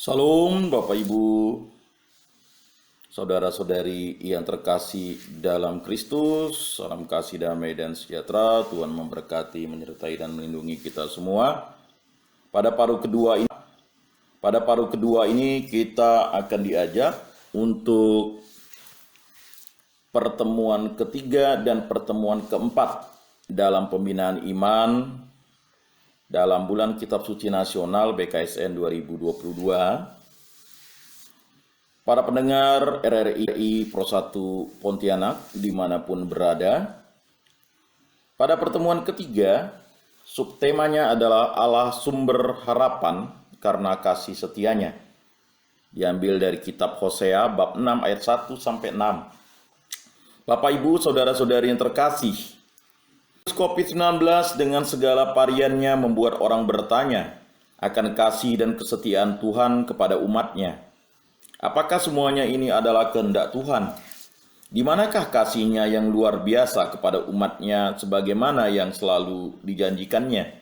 Salam Bapak Ibu, saudara-saudari yang terkasih dalam Kristus, salam kasih damai dan sejahtera, Tuhan memberkati, menyertai dan melindungi kita semua. Pada paruh kedua ini kita akan diajak untuk pertemuan ketiga dan pertemuan keempat dalam pembinaan iman dalam bulan Kitab Suci Nasional BKSN 2022. Para pendengar RRI Pro 1 Pontianak dimanapun berada, pada pertemuan ketiga, subtemanya adalah Allah sumber harapan karena kasih setianya. Diambil dari kitab Hosea bab 6 ayat 1-6. Bapak Ibu, saudara-saudari yang terkasih, COVID-19 dengan segala variannya membuat orang bertanya akan kasih dan kesetiaan Tuhan kepada umatnya. Apakah semuanya ini adalah kehendak Tuhan? Di manakah kasih-Nya yang luar biasa kepada umat-Nya sebagaimana yang selalu dijanjikannya?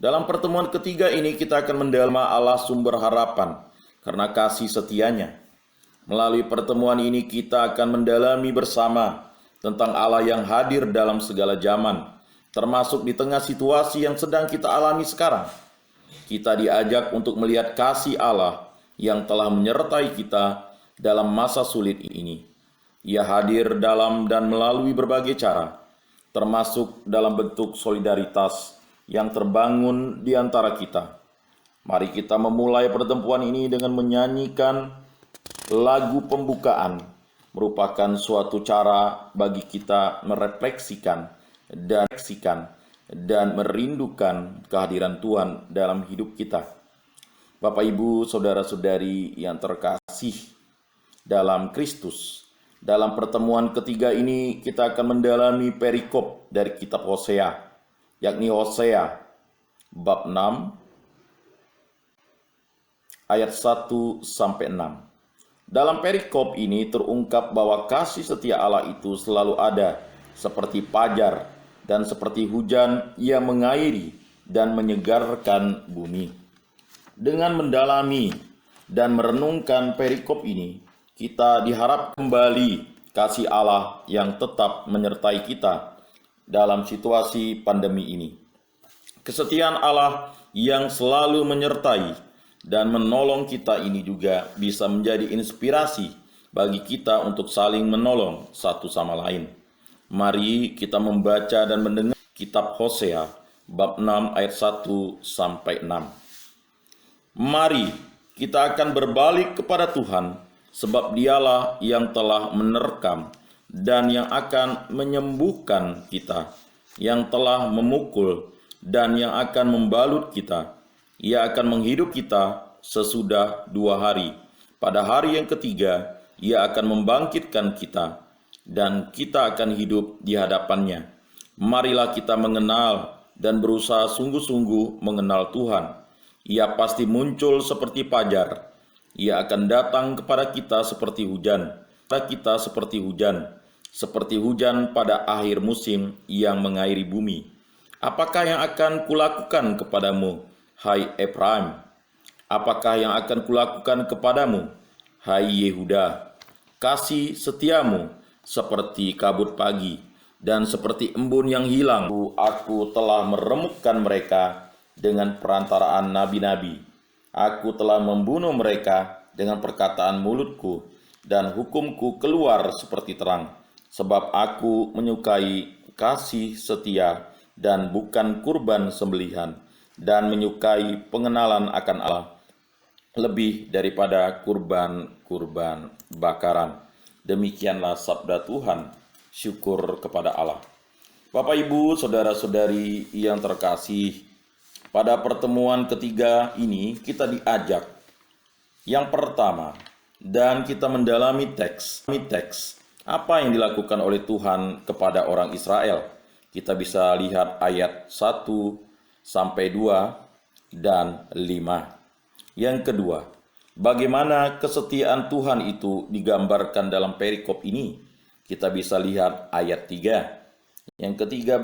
Dalam pertemuan ketiga ini kita akan mendalami Allah sumber harapan karena kasih setianya. Melalui pertemuan ini kita akan mendalami bersama tentang Allah yang hadir dalam segala zaman, termasuk di tengah situasi yang sedang kita alami sekarang. Kita diajak untuk melihat kasih Allah yang telah menyertai kita dalam masa sulit ini. Ia hadir dalam dan melalui berbagai cara, termasuk dalam bentuk solidaritas yang terbangun di antara kita. Mari kita memulai pertemuan ini dengan menyanyikan lagu pembukaan, merupakan suatu cara bagi kita merefleksikan dan merindukan kehadiran Tuhan dalam hidup kita. Bapak Ibu, saudara-saudari yang terkasih dalam Kristus, dalam pertemuan ketiga ini kita akan mendalami perikop dari kitab Hosea, yakni Hosea bab 6 ayat 1-6. Dalam perikop ini terungkap bahwa kasih setia Allah itu selalu ada, seperti fajar dan seperti hujan yang mengairi dan menyegarkan bumi. Dengan mendalami dan merenungkan perikop ini, kita diharap kembali kasih Allah yang tetap menyertai kita dalam situasi pandemi ini. Kesetiaan Allah yang selalu menyertai dan menolong kita ini juga bisa menjadi inspirasi bagi kita untuk saling menolong satu sama lain. Mari kita membaca dan mendengar kitab Hosea bab 6 ayat 1-6. Mari kita akan berbalik kepada Tuhan, sebab Dialah yang telah menerkam dan yang akan menyembuhkan kita, yang telah memukul dan yang akan membalut kita. Ia akan menghidup kita sesudah 2 hari. Pada hari yang ketiga, Ia akan membangkitkan kita, dan kita akan hidup di hadapannya. Marilah kita mengenal dan berusaha sungguh-sungguh mengenal Tuhan. Ia pasti muncul seperti fajar. Ia akan datang kepada kita seperti hujan. Seperti hujan pada akhir musim yang mengairi bumi. Apakah yang akan kulakukan kepadamu, hai Efraim? Apakah yang akan kulakukan kepadamu, hai Yehuda? Kasih setiamu seperti kabut pagi dan seperti embun yang hilang. Aku telah meremukkan mereka dengan perantaraan nabi-nabi. Aku telah membunuh mereka dengan perkataan mulutku, dan hukumku keluar seperti terang. Sebab aku menyukai kasih setia dan bukan kurban sembelihan, dan menyukai pengenalan akan Allah lebih daripada kurban-kurban bakaran. Demikianlah sabda Tuhan. Syukur kepada Allah. Bapak Ibu, saudara-saudari yang terkasih, pada pertemuan ketiga ini kita diajak yang pertama, dan kita mendalami teks. Apa yang dilakukan oleh Tuhan kepada orang Israel? Kita bisa lihat ayat 1-2 dan 5. Yang kedua, bagaimana kesetiaan Tuhan itu digambarkan dalam perikop ini? Kita bisa lihat ayat 3. Yang ketiga,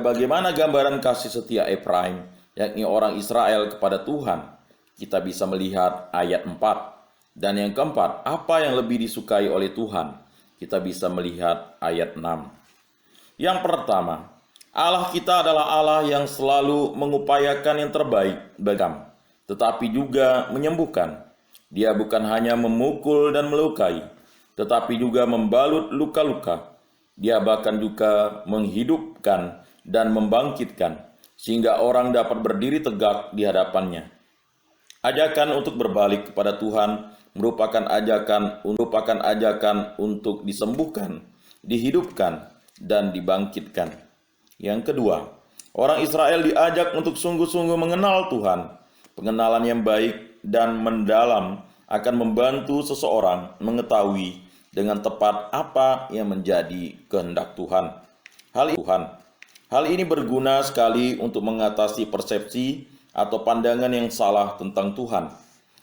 bagaimana gambaran kasih setia Efraim, yakni orang Israel kepada Tuhan? kita bisa melihat ayat 4. Dan yang keempat, apa yang lebih disukai oleh Tuhan? Kita bisa melihat ayat 6. Yang pertama, Allah kita adalah Allah yang selalu mengupayakan yang terbaik bagi kami, tetapi juga menyembuhkan. Dia bukan hanya memukul dan melukai, tetapi juga membalut luka-luka. Dia bahkan juga menghidupkan dan membangkitkan, sehingga orang dapat berdiri tegak di hadapannya. Ajakan untuk berbalik kepada Tuhan merupakan ajakan untuk disembuhkan, dihidupkan, dan dibangkitkan. Yang kedua, orang Israel diajak untuk sungguh-sungguh mengenal Tuhan. Pengenalan yang baik dan mendalam akan membantu seseorang mengetahui dengan tepat apa yang menjadi kehendak Tuhan. Hal ini berguna sekali untuk mengatasi persepsi atau pandangan yang salah tentang Tuhan.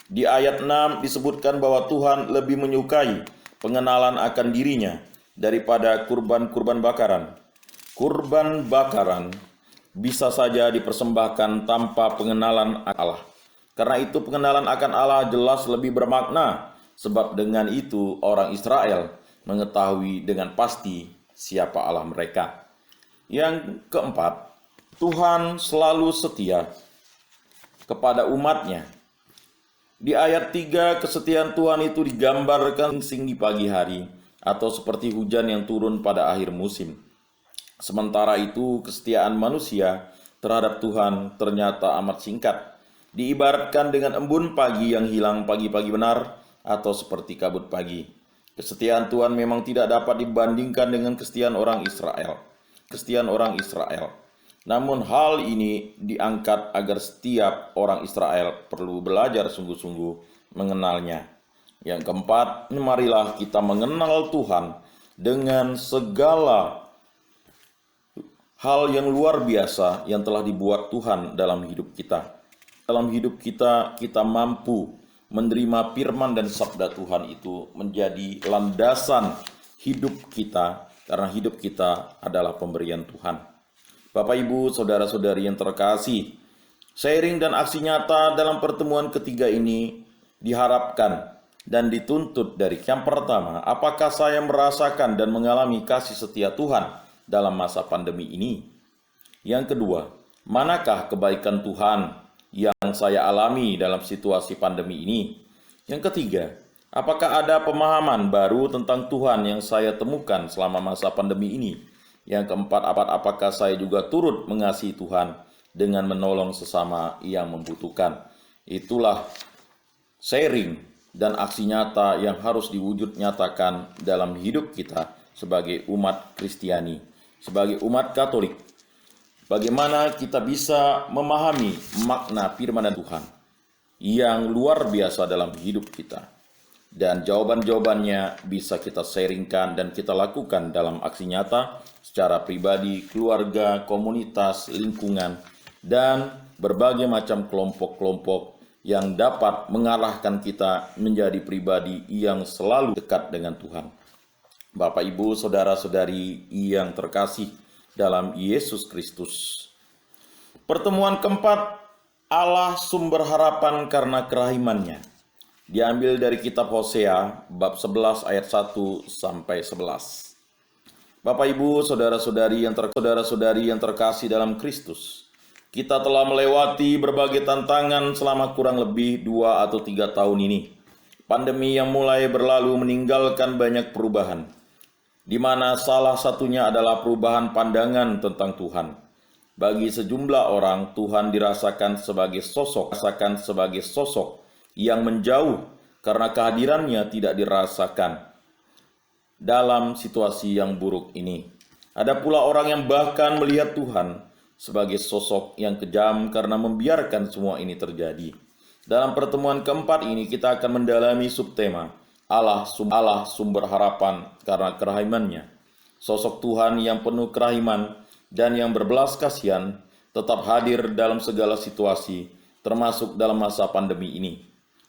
Di ayat 6 disebutkan bahwa Tuhan lebih menyukai pengenalan akan dirinya daripada kurban-kurban bakaran. Kurban bakaran bisa saja dipersembahkan tanpa pengenalan Allah. Karena itu pengenalan akan Allah jelas lebih bermakna, sebab dengan itu orang Israel mengetahui dengan pasti siapa Allah mereka. Yang keempat, Tuhan selalu setia kepada umatnya. Di ayat 3, kesetiaan Tuhan itu digambarkan di pagi hari atau seperti hujan yang turun pada akhir musim. Sementara itu, kesetiaan manusia terhadap Tuhan ternyata amat singkat, diibaratkan dengan embun pagi yang hilang pagi-pagi benar atau seperti kabut pagi. Kesetiaan Tuhan memang tidak dapat dibandingkan dengan kesetiaan orang Israel. Namun hal ini diangkat agar setiap orang Israel perlu belajar sungguh-sungguh mengenalnya. Yang keempat, marilah kita mengenal Tuhan dengan segala hal yang luar biasa yang telah dibuat Tuhan dalam hidup kita. Dalam hidup kita, kita mampu menerima firman dan sabda Tuhan itu menjadi landasan hidup kita, karena hidup kita adalah pemberian Tuhan. Bapak, Ibu, saudara-saudari yang terkasih, sharing dan aksi nyata dalam pertemuan ketiga ini diharapkan dan dituntut dari yang pertama, apakah saya merasakan dan mengalami kasih setia Tuhan dalam masa pandemi ini? Yang kedua, manakah kebaikan Tuhan yang saya alami dalam situasi pandemi ini? Yang ketiga, apakah ada pemahaman baru tentang Tuhan yang saya temukan selama masa pandemi ini? Yang keempat, apakah saya juga turut mengasihi Tuhan dengan menolong sesama yang membutuhkan? Itulah sharing dan aksi nyata yang harus diwujud nyatakan dalam hidup kita sebagai umat Kristiani, sebagai umat Katolik. Bagaimana kita bisa memahami makna firman Tuhan yang luar biasa dalam hidup kita. Dan jawaban-jawabannya bisa kita sharingkan dan kita lakukan dalam aksi nyata secara pribadi, keluarga, komunitas, lingkungan, dan berbagai macam kelompok-kelompok yang dapat mengarahkan kita menjadi pribadi yang selalu dekat dengan Tuhan. Bapak, Ibu, saudara-saudari yang terkasih dalam Yesus Kristus. Pertemuan keempat, Allah sumber harapan karena kerahimannya, diambil dari kitab Hosea bab 11 ayat 1 sampai 11. Bapak, Ibu, saudara-saudari yang terkasih dalam Kristus, kita telah melewati berbagai tantangan selama kurang lebih 2 atau 3 tahun ini. Pandemi yang mulai berlalu meninggalkan banyak perubahan, di mana salah satunya adalah perubahan pandangan tentang Tuhan. Bagi sejumlah orang, Tuhan dirasakan sebagai sosok yang menjauh karena kehadirannya tidak dirasakan dalam situasi yang buruk ini. Ada pula orang yang bahkan melihat Tuhan sebagai sosok yang kejam karena membiarkan semua ini terjadi. Dalam pertemuan keempat ini kita akan mendalami subtema Allah sumber harapan karena kerahimannya. Sosok Tuhan yang penuh kerahiman dan yang berbelas kasihan tetap hadir dalam segala situasi, termasuk dalam masa pandemi ini.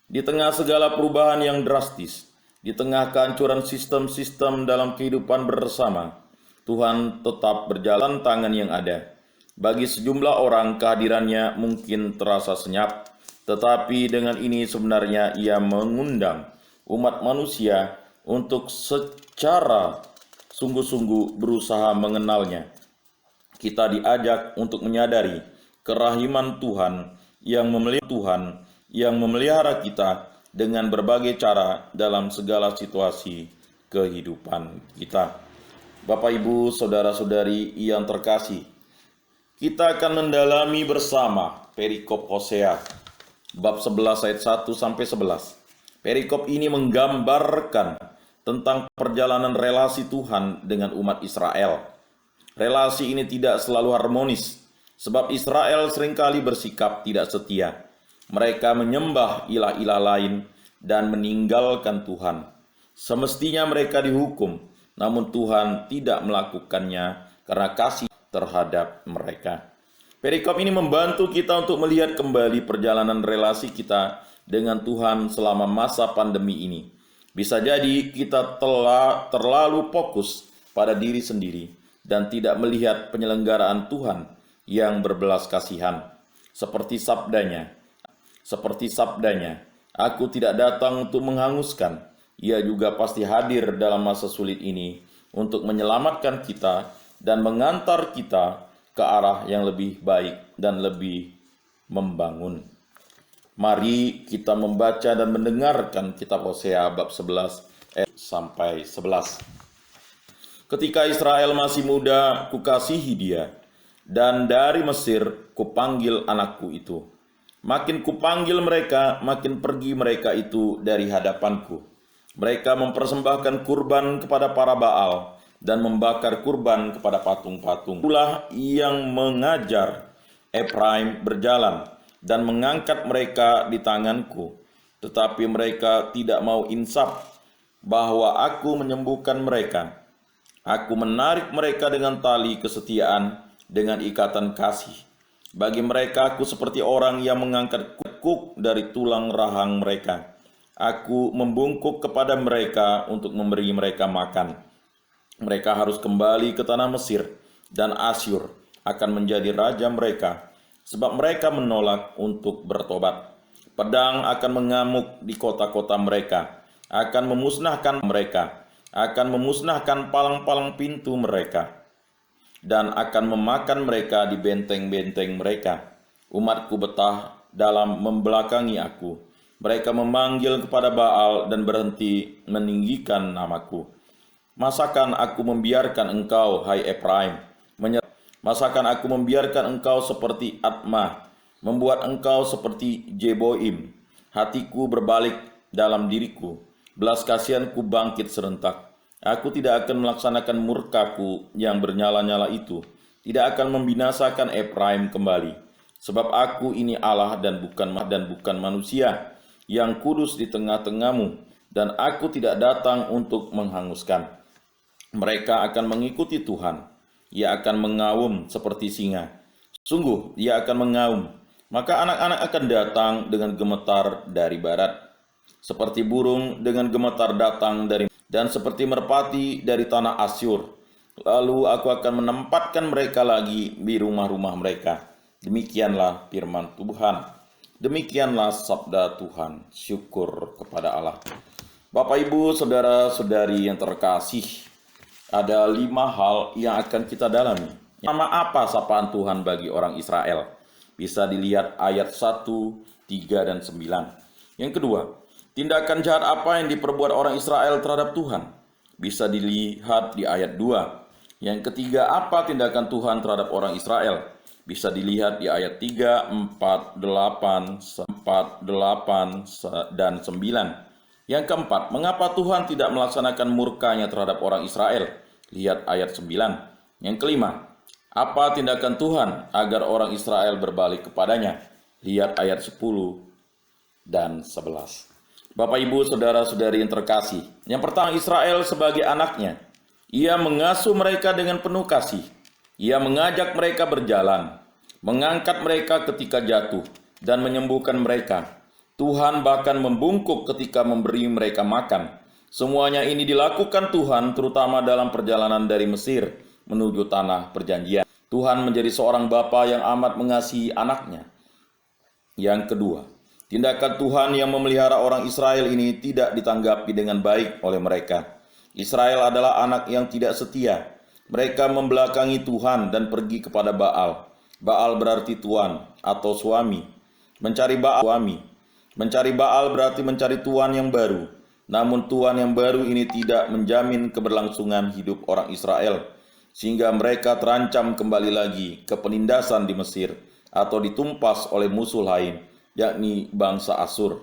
Di tengah segala perubahan yang drastis, di tengah kehancuran sistem-sistem dalam kehidupan bersama, Tuhan tetap berjalan tangan yang ada. Bagi sejumlah orang kehadirannya mungkin terasa senyap, Tetapi dengan ini sebenarnya ia mengundang umat manusia untuk secara sungguh-sungguh berusaha mengenalnya. Kita diajak untuk menyadari kerahiman Tuhan yang memelihara kita dengan berbagai cara dalam segala situasi kehidupan kita. Bapak, Ibu, saudara-saudari yang terkasih, kita akan mendalami bersama perikop Hosea bab 11 ayat 1 sampai 11. Perikop ini menggambarkan tentang perjalanan relasi Tuhan dengan umat Israel. Relasi ini tidak selalu harmonis, sebab Israel seringkali bersikap tidak setia. Mereka menyembah ilah-ilah lain dan meninggalkan Tuhan. Semestinya mereka dihukum, namun Tuhan tidak melakukannya karena kasih terhadap mereka. Perikop ini membantu kita untuk melihat kembali perjalanan relasi kita dengan Tuhan selama masa pandemi ini. Bisa jadi kita telah terlalu fokus pada diri sendiri dan tidak melihat penyelenggaraan Tuhan yang berbelas kasihan. Seperti sabdanya, aku tidak datang untuk menghanguskan. Ia juga pasti hadir dalam masa sulit ini untuk menyelamatkan kita dan mengantar kita ke arah yang lebih baik dan lebih membangun. Mari kita membaca dan mendengarkan kitab Hosea bab 11 sampai 11. Ketika Israel masih muda, kukasihi dia, dan dari Mesir kupanggil anakku itu. Makin kupanggil mereka, makin pergi mereka itu dari hadapanku. Mereka mempersembahkan kurban kepada para Baal dan membakar kurban kepada patung-patung. Itulah yang mengajar Efraim berjalan dan mengangkat mereka di tanganku. Tetapi mereka tidak mau insaf bahwa aku menyembuhkan mereka. Aku menarik mereka dengan tali kesetiaan, dengan ikatan kasih. Bagi mereka aku seperti orang yang mengangkat kuk dari tulang rahang mereka. Aku membungkuk kepada mereka untuk memberi mereka makan. Mereka harus kembali ke tanah Mesir, dan Asyur akan menjadi raja mereka, sebab mereka menolak untuk bertobat. Pedang akan mengamuk di kota-kota mereka, akan memusnahkan palang-palang pintu mereka, dan akan memakan mereka di benteng-benteng mereka. Umatku betah dalam membelakangi aku. Mereka memanggil kepada Baal dan berhenti meninggikan namaku. Masakan aku membiarkan engkau, hai Efraim, masakan aku membiarkan engkau seperti Atmah, membuat engkau seperti Jeboim. Hatiku berbalik dalam diriku, belas kasihanku bangkit serentak. Aku tidak akan melaksanakan murkaku yang bernyala-nyala itu, tidak akan membinasakan Efraim kembali. Sebab aku ini Allah dan bukan manusia, yang kudus di tengah-tengahmu, dan aku tidak datang untuk menghanguskan. Mereka akan mengikuti Tuhan. Ia akan mengaum seperti singa. Sungguh, ia akan mengaum. Maka anak-anak akan datang dengan gemetar dari barat. Seperti burung dengan gemetar datang dari, dan seperti merpati dari tanah Asyur. Lalu aku akan menempatkan mereka lagi di rumah-rumah mereka. Demikianlah firman Tuhan. Demikianlah sabda Tuhan. Syukur kepada Allah. Bapak, Ibu, saudara-saudari yang terkasih, ada 5 hal yang akan kita dalami. Nama apa sapaan Tuhan bagi orang Israel? Bisa dilihat ayat 1, 3, dan 9. Yang kedua, tindakan jahat apa yang diperbuat orang Israel terhadap Tuhan? Bisa dilihat di ayat 2. Yang ketiga, apa tindakan Tuhan terhadap orang Israel? Bisa dilihat di ayat 3, 4, 8, 4, 8, dan 9. Yang keempat, mengapa Tuhan tidak melaksanakan murkanya terhadap orang Israel? Lihat ayat 9. Yang kelima, apa tindakan Tuhan agar orang Israel berbalik kepadanya? Lihat ayat 10 dan 11. Bapak, Ibu, saudara-saudari yang terkasih, yang pertama, Israel sebagai anaknya. Ia mengasuh mereka dengan penuh kasih. Ia mengajak mereka berjalan, mengangkat mereka ketika jatuh, dan menyembuhkan mereka. Tuhan bahkan membungkuk ketika memberi mereka makan. Semuanya ini dilakukan Tuhan terutama dalam perjalanan dari Mesir menuju tanah perjanjian. Tuhan menjadi seorang bapa yang amat mengasihi anaknya. Yang kedua, Tindakan Tuhan yang memelihara orang Israel ini tidak ditanggapi dengan baik oleh mereka. Israel adalah anak yang tidak setia. Mereka membelakangi Tuhan dan pergi kepada Baal. Baal berarti tuan atau suami. Mencari Baal berarti mencari tuan yang baru. Namun tuan yang baru ini tidak menjamin keberlangsungan hidup orang Israel, sehingga mereka terancam kembali lagi ke penindasan di Mesir atau ditumpas oleh musuh lain, yakni bangsa Asyur.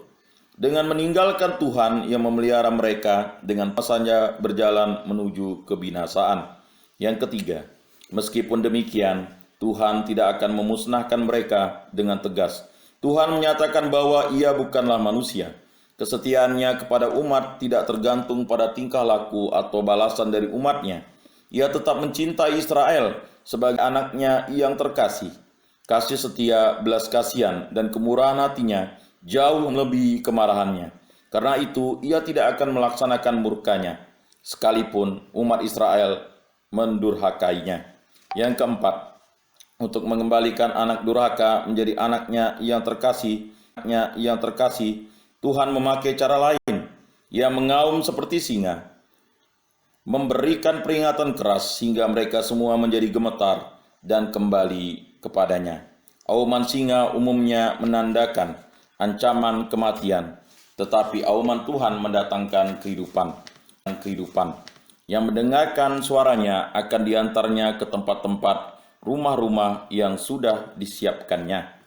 Dengan meninggalkan Tuhan yang memelihara mereka, dengan masanya berjalan menuju kebinasaan. Yang ketiga, meskipun demikian, Tuhan tidak akan memusnahkan mereka dengan tegas. Tuhan menyatakan bahwa Ia bukanlah manusia. Kesetiaannya kepada umat tidak tergantung pada tingkah laku atau balasan dari umatnya. Ia tetap mencintai Israel sebagai anaknya yang terkasih. Kasih setia, belas kasihan, dan kemurahan hatinya jauh melebihi kemarahannya. Karena itu, Ia tidak akan melaksanakan murkanya, sekalipun umat Israel mendurhakainya. Yang keempat, untuk mengembalikan anak durhaka menjadi anaknya yang terkasih, Tuhan memakai cara lain. Ia mengaum seperti singa, memberikan peringatan keras sehingga mereka semua menjadi gemetar dan kembali kepadanya. Auman singa umumnya menandakan ancaman kematian, tetapi auman Tuhan mendatangkan kehidupan. Yang mendengarkan suaranya akan diantarnya ke tempat-tempat rumah-rumah yang sudah disiapkannya.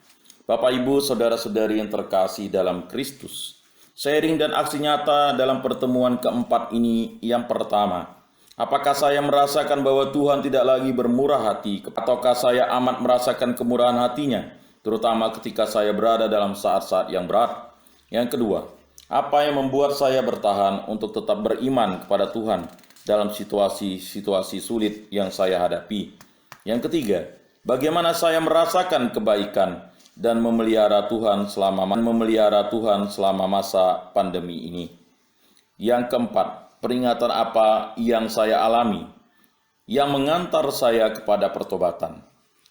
Bapak, Ibu, saudara-saudari yang terkasih dalam Kristus, sharing dan aksi nyata dalam pertemuan keempat ini. Yang pertama, apakah saya merasakan bahwa Tuhan tidak lagi bermurah hati, ataukah saya amat merasakan kemurahan hatinya, terutama ketika saya berada dalam saat-saat yang berat? Yang kedua, apa yang membuat saya bertahan untuk tetap beriman kepada Tuhan dalam situasi-situasi sulit yang saya hadapi? Yang ketiga, bagaimana saya merasakan kebaikan dan memelihara Tuhan selama masa pandemi ini? Yang keempat, peringatan apa yang saya alami yang mengantar saya kepada pertobatan?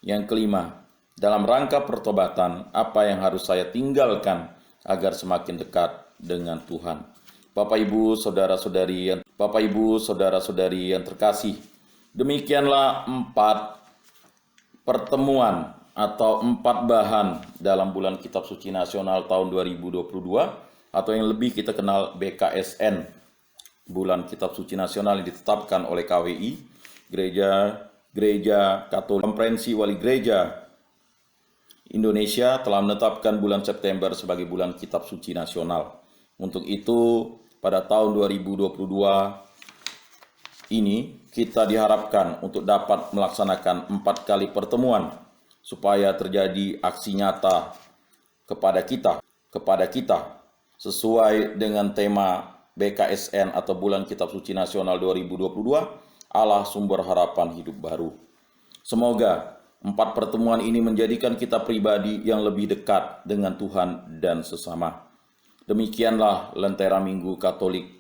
Yang kelima, dalam rangka pertobatan, apa yang harus saya tinggalkan agar semakin dekat dengan Tuhan? Bapak, Ibu, saudara-saudari yang terkasih, demikianlah 4 pertemuan atau 4 bahan dalam bulan Kitab Suci Nasional tahun 2022, atau yang lebih kita kenal BKSN, bulan Kitab Suci Nasional yang ditetapkan oleh KWI, Gereja Katolik. Konferensi Wali Gereja Indonesia telah menetapkan bulan September sebagai bulan Kitab Suci Nasional. Untuk itu, pada tahun 2022 ini kita diharapkan untuk dapat melaksanakan 4 kali pertemuan supaya terjadi aksi nyata kepada kita sesuai dengan tema BKSN atau Bulan Kitab Suci Nasional 2022, Allah Sumber Harapan Hidup Baru. Semoga 4 pertemuan ini menjadikan kita pribadi yang lebih dekat dengan Tuhan dan sesama. Demikianlah Lentera Minggu Katolik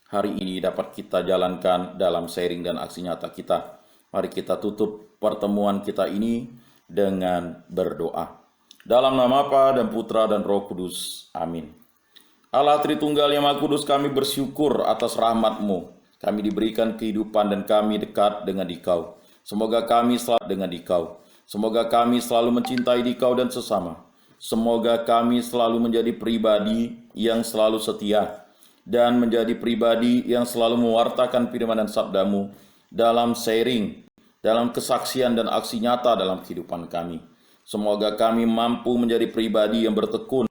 hari ini dapat kita jalankan dalam sharing dan aksi nyata kita. Mari kita tutup pertemuan kita ini dengan berdoa. Dalam nama Bapa dan Putra dan Roh Kudus. Amin. Allah Tritunggal yang Maha Kudus, kami bersyukur atas rahmat-Mu. Kami diberikan kehidupan dan kami dekat dengan Dikau. Semoga kami selalu dengan Dikau. Semoga kami selalu mencintai Dikau dan sesama. Semoga kami selalu menjadi pribadi yang selalu setia dan menjadi pribadi yang selalu mewartakan firman dan sabda-Mu dalam sharing, dalam kesaksian dan aksi nyata dalam kehidupan kami. Semoga kami mampu menjadi pribadi yang bertekun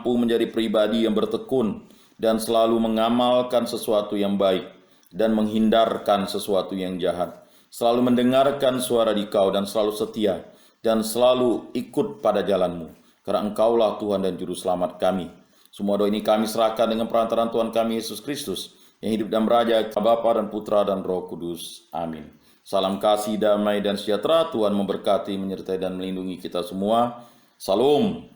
dan selalu mengamalkan sesuatu yang baik dan menghindarkan sesuatu yang jahat. Selalu mendengarkan suara Dikau dan selalu setia dan selalu ikut pada jalan-Mu. Karena Engkaulah Tuhan dan Juru Selamat kami. Semua doa ini kami serahkan dengan perantaraan Tuhan kami Yesus Kristus, yang hidup dan beraja, Bapa dan Putra dan Roh Kudus. Amin. Salam kasih, damai, dan sejahtera. Tuhan memberkati, menyertai, dan melindungi kita semua. Salam.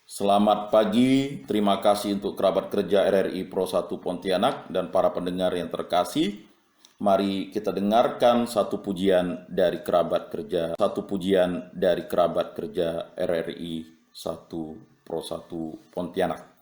Selamat pagi. Terima kasih untuk kerabat kerja RRI Pro 1 Pontianak dan para pendengar yang terkasih. Mari kita dengarkan satu pujian dari kerabat kerja RRI 1 Pro 1 Pontianak.